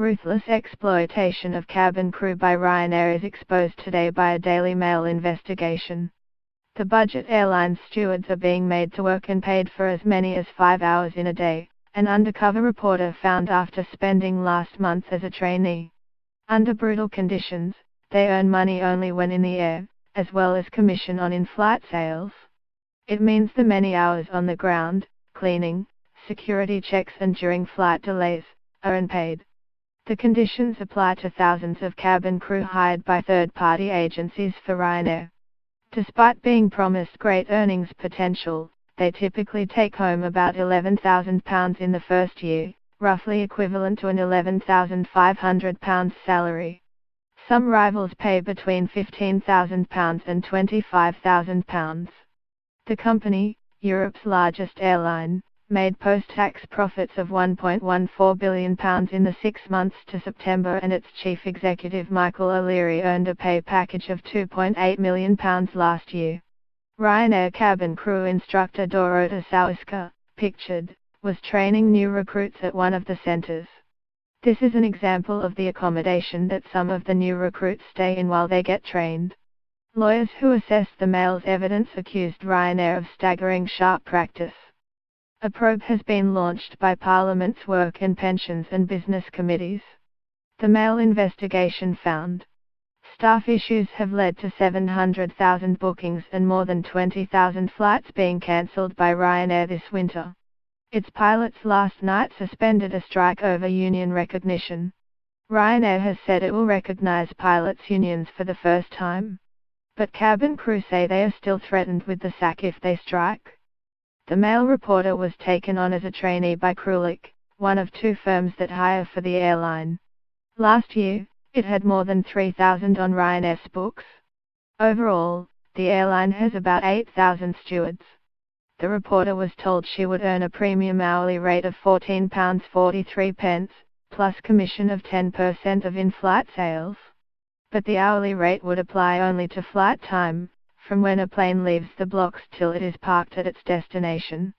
Ruthless exploitation of cabin crew by Ryanair is exposed today by a Daily Mail investigation. The budget airline's stewards are being made to work and paid for as many as 5 hours in a day, an undercover reporter found after spending last month as a trainee. Under brutal conditions, they earn money only when in the air, as well as commission on in-flight sales. It means the many hours on the ground, cleaning, security checks and during flight delays, are unpaid. The conditions apply to thousands of cabin crew hired by third-party agencies for Ryanair. Despite being promised great earnings potential, they typically take home about £11,000 in the first year, roughly equivalent to an £11,500 salary. Some rivals pay between £15,000 and £25,000. The company, Europe's largest airline, made post-tax profits of £1.14 billion in the 6 months to September, and its chief executive Michael O'Leary earned a pay package of £2.8 million last year. Ryanair cabin crew instructor Dorota Sawicka, pictured, was training new recruits at one of the centres. This is an example of the accommodation that some of the new recruits stay in while they get trained. Lawyers who assessed the Mail's evidence accused Ryanair of staggering sharp practice. A probe has been launched by Parliament's Work and Pensions and Business Committees. The Mail investigation found staff issues have led to 700,000 bookings and more than 20,000 flights being cancelled by Ryanair this winter. Its pilots last night suspended a strike over union recognition. Ryanair has said it will recognise pilots' unions for the first time. But cabin crew say they are still threatened with the sack if they strike. The Mail reporter was taken on as a trainee by Krulik, one of 2 firms that hire for the airline. Last year, it had more than 3,000 on Ryanair's books. Overall, the airline has about 8,000 stewards. The reporter was told she would earn a premium hourly rate of £14.43, plus commission of 10% of in-flight sales. But the hourly rate would apply only to flight time, from when a plane leaves the blocks till it is parked at its destination.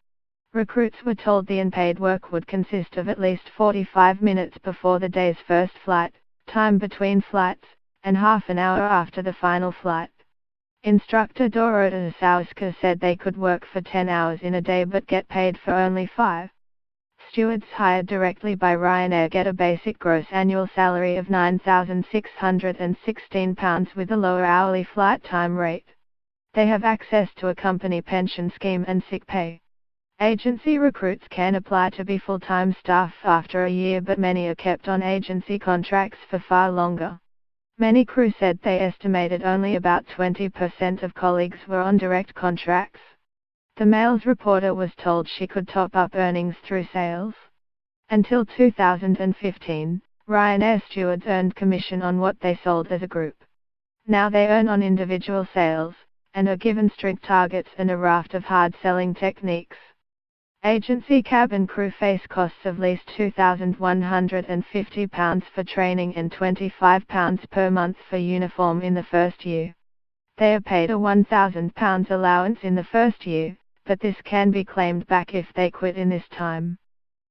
Recruits were told the unpaid work would consist of at least 45 minutes before the day's first flight, time between flights, and half an hour after the final flight. Instructor Dorota Sawicka said they could work for 10 hours in a day but get paid for only 5. Stewards hired directly by Ryanair get a basic gross annual salary of £9,616 with a lower hourly flight time rate. They have access to a company pension scheme and sick pay. Agency recruits can apply to be full-time staff after a year, but many are kept on agency contracts for far longer. Many crew said they estimated only about 20% of colleagues were on direct contracts. The Mail's reporter was told she could top up earnings through sales. Until 2015, Ryanair stewards earned commission on what they sold as a group. Now they earn on individual sales, and are given strict targets and a raft of hard-selling techniques. Agency cabin crew face costs of least £2,150 for training and £25 per month for uniform in the first year. They are paid a £1,000 allowance in the first year, but this can be claimed back if they quit in this time.